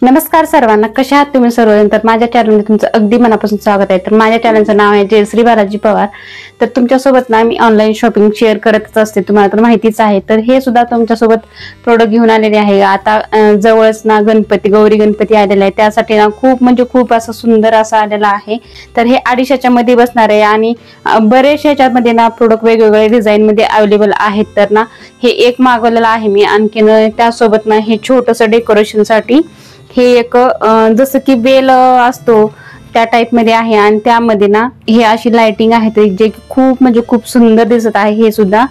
नमस्कार सर्वांना, कशा आहात तुम्ही सर्वजण? तर माझ्या चॅनलमध्ये तुमचं अगदी मनापासून स्वागत आहे. तर माझ्या चॅनलचं नाव आहे जयश्री बालाजी पवार. तर तुमच्यासोबत ना मी ऑनलाईन शॉपिंग शेअर करतच असते, तुम्हाला तर माहितीच आहे. तर हे सुद्धा तुमच्यासोबत प्रोडक्ट घेऊन आलेले आहे. आता जवळच ना गौरी गणपती आलेला आहे, त्यासाठी ना खूप असं सुंदर असं आलेलं आहे. तर हे 250च्या मध्ये बसणार आहे आणि बरेच ह्याच्यामध्ये ना प्रोडक्ट वेगवेगळे डिझाईन मध्ये अवेलेबल आहेत. तर ना हे एक मागवलेलं आहे मी. आणखीन त्यासोबत ना हे छोटस डेकोरेशन साठी हे एक जसं की बेल असतो त्या टाइप मध्ये आहे आणि त्यामध्ये ना हे अशी लाइटिंग आहे जे खूप सुंदर दिसत आहे. हे सुद्धा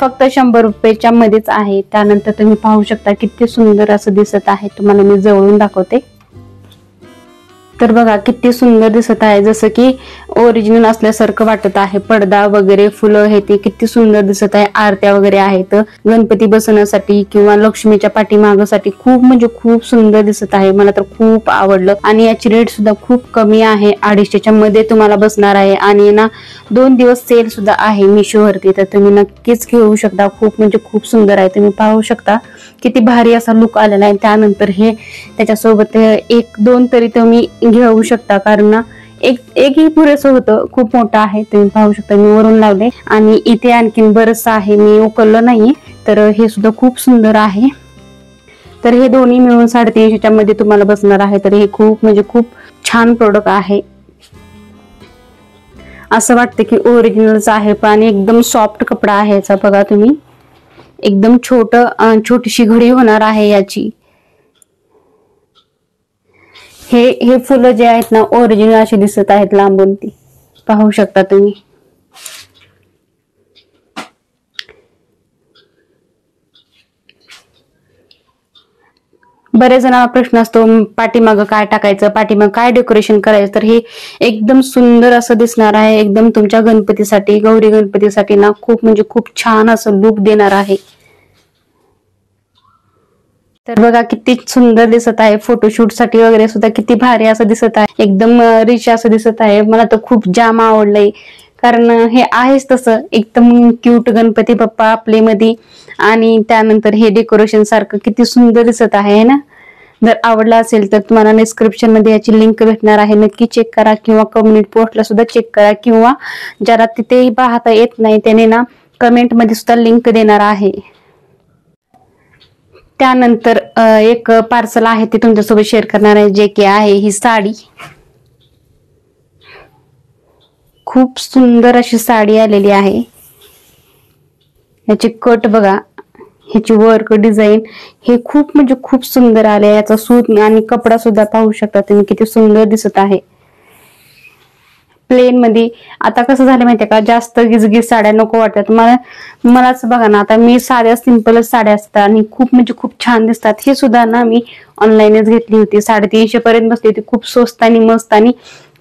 फक्त 100 रुपयाच्या मध्येच आहे. त्यानंतर तुम्ही पाहू शकता किती सुंदर असं दिसत आहे. तुम्हाला मी जवळून दाखवते. तर बघा किती सुंदर दिसत आहे, जसं की ओरिजिनल असल्यासारखं वाटत आहे. पडदा वगैरे फुलं हे ते किती सुंदर दिसत आहे. आरत्या वगैरे आहेत गणपती बसवण्यासाठी किंवा लक्ष्मीच्या पाठीमागसाठी. खूप सुंदर दिसत आहे. मला तर खूप आवडलं आणि याची रेट सुद्धा खूप कमी आहे. 250च्या मध्ये तुम्हाला बसणार आहे आणि ना 2 दिवस सेल सुद्धा आहे मिशोवरती. तर तुम्ही नक्कीच घेऊ शकता. खूप सुंदर आहे. तुम्ही पाहू शकता किती भारी असा लुक आलेला आहे. त्यानंतर हे त्याच्यासोबत 1-2 तरी तुम्ही घेऊ शकता, कारण ना एकही पुरेसं होतं. खूप मोठं आहे, तुम्ही पाहू शकता. मी वरून लावले आणि इथे आणखीन बरंच आहे, मी उकललं नाही. तर हे सुद्धा खूप सुंदर आहे. तर हे दोन्ही मिळून 350च्या मध्ये तुम्हाला बसणार आहे. तर हे खूप छान प्रोडक्ट आहे. असं वाटतं की ओरिजिनलच आहे, पण एकदम सॉफ्ट कपडा आहे याचा. बघा तुम्ही, एकदम छोटीशी घडी होणार आहे याची. हे फुलं जे आहेत ना ओरिजिनल अशी दिसत आहेत लांबून, ती पाहू शकता तुम्ही. बरेच जणांना प्रश्न असतो पाठीमागं काय टाकायचं, पाठीमागं काय डेकोरेशन करायचं. तर हे एकदम सुंदर असं दिसणार आहे. एकदम तुमच्या गणपतीसाठी, गौरी गणपतीसाठी ना खूप छान असं लुक देणार आहे. तर बघा किती सुंदर दिसत आहे. फोटोशूट साठी वगैरे सुद्धा किती भारी असं दिसत आहे. एकदम रिच असं दिसत आहे. मला तर खूप जाम आवडलंय, कारण हे आहेच तसं एकदम क्यूट गणपती बाप्पा आपले मध्ये. आणि त्यानंतर हे डेकोरेशन सारखं किती सुंदर दिसत आहे ना. जर आवडला असेल तर तुम्हाला डिस्क्रिप्शन मध्ये याची लिंक भेटणार आहे, नक्की चेक करा. किंवा कम्युनिटी पोस्टला सुद्धा चेक करा. किंवा ज्याला तिथे पाहता येत नाही त्याने ना कमेंट मध्ये सुद्धा लिंक देणार आहे. त्यानंतर एक पार्सल आहे ते तुमच्यासोबत शेअर करणार आहे, जे की आहे ही साडी. खूप सुंदर अशी साडी आलेली आहे. याची कट बघा, ह्याची वर्क डिझाईन हे खूप सुंदर आले. याचा सूत आणि कपडा सुद्धा पाहू शकता तुम्ही किती सुंदर दिसत आहे. प्लेन मध्ये आता कसं झालं माहितीये का, जास्त गिजगिज साड्या नको वाटतात मलाच. बघा ना, आता मी साध्या सिंपलच साड्या असतात आणि खूप छान दिसतात. हे सुद्धा ना मी ऑनलाईनच घेतली होती. 350 पर्यंत बसली होती. खूप स्वस्त आणि मस्त आणि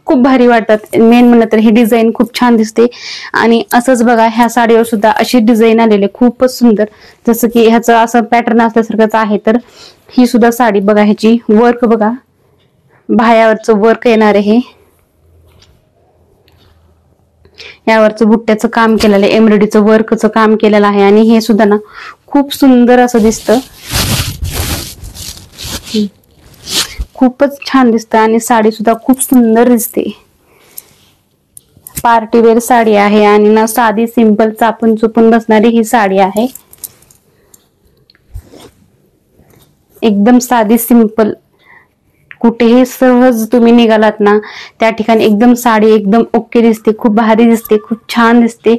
खूप भारी वाटतात. मेन म्हणलं तर हे डिझाईन खूप छान दिसते. आणि असंच बघा, ह्या साडीवर सुद्धा अशी डिझाईन आलेली खूपच सुंदर, जसं की ह्याचं असं पॅटर्न असल्यासारखंच आहे. तर ही सुद्धा साडी बघा, ह्याची वर्क बघा, बाह्यावरचं वर्क येणार आहे. यावरचं बुट्ट्याचं काम केलेलं आहे, एम्ब्रॉयडरीचं वर्कचं काम केलेलं आहे. आणि हे सुद्धा ना खूप सुंदर असं दिसतं. खूपच छान दिसतं आणि साडी सुद्धा खूप सुंदर दिसते. पार्टीवेअर साडी आहे आणि ना साधी सिंपल चापून चुपून बसणारी ही साडी आहे. एकदम साधी सिंपल, कुठेही सहज तुम्ही निघालात ना त्या ठिकाणी एकदम साडी एकदम ओके दिसते. खूप भारी दिसते, खूप छान दिसते.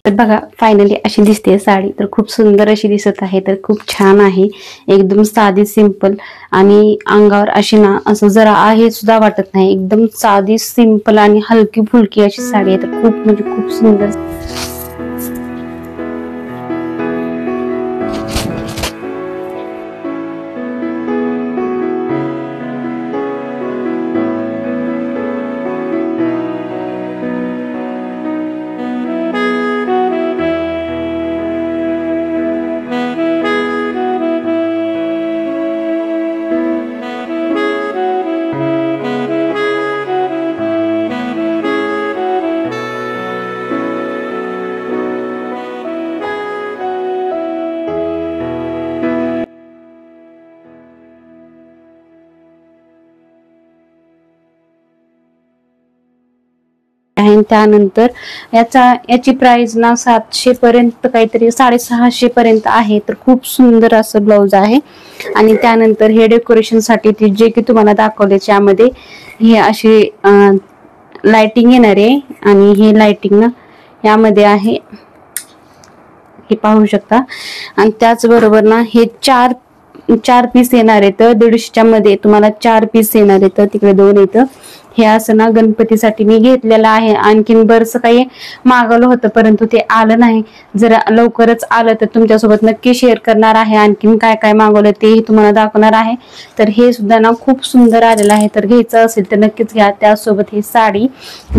तर बघा फायनली अशी दिसते साडी. तर खूप सुंदर अशी दिसत आहे. तर खूप छान आहे, एकदम साधी सिंपल आणि अंगावर अशी ना असं जरा आहे सुद्धा वाटत नाही. एकदम साधी सिंपल आणि हलकी फुलकी अशी साडी आहे. तर खूप सुंदर. आणि त्यानंतर याची प्राइस ना 700 पर्यंत काहीतरी 650 पर्यंत आहे. तर खूप सुंदर असं ब्लाउज आहे. आणि त्यानंतर हे डेकोरेशन साठी जे की तुम्हाला दाखवले त्यामध्ये हे अशी लाइटिंग येणार आहे आणि हे लाइटिंग ना यामध्ये आहे, हे पाहू शकता. आणि त्याचबरोबर ना हे चार पीस येणार आहेत. 150च्या मध्ये तुम्हाला 4 पीस येणार आहेत. तिकडे 2 येतं. हे असं ना गणपतीसाठी मी घेतलेलं आहे. आणखीन बरंच काही मागवलं होतं परंतु ते आलं नाही. जर लवकरच आलं तर तुमच्यासोबत नक्की शेअर करणार आहे. आणखीन काय काय मागवलं तेही तुम्हाला दाखवणार आहे. तर हे सुद्धा ना खूप सुंदर आलेलं आहे. तर घ्यायचं असेल तर नक्कीच घ्या. त्यासोबत ही साडी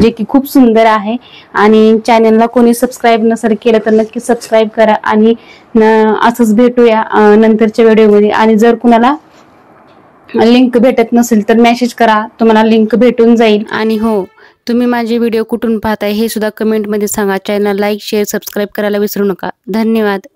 जे की खूप सुंदर आहे. आणि चॅनलला कोणी सबस्क्राईब नसेल केलं तर नक्की सबस्क्राईब करा. आणि असंच भेटूया नंतरच्या व्हिडिओमध्ये. आणि जर कुणाला लिंक भेटत नसेल तर मेसेज करा, तुम्हाला लिंक भेटून जाईल. आणि हो, तुम्ही माझे व्हिडिओ कुठून पाहताय हे सुद्धा कमेंटमध्ये सांगा. चॅनल लाईक शेअर सबस्क्राईब करायला विसरू नका. धन्यवाद.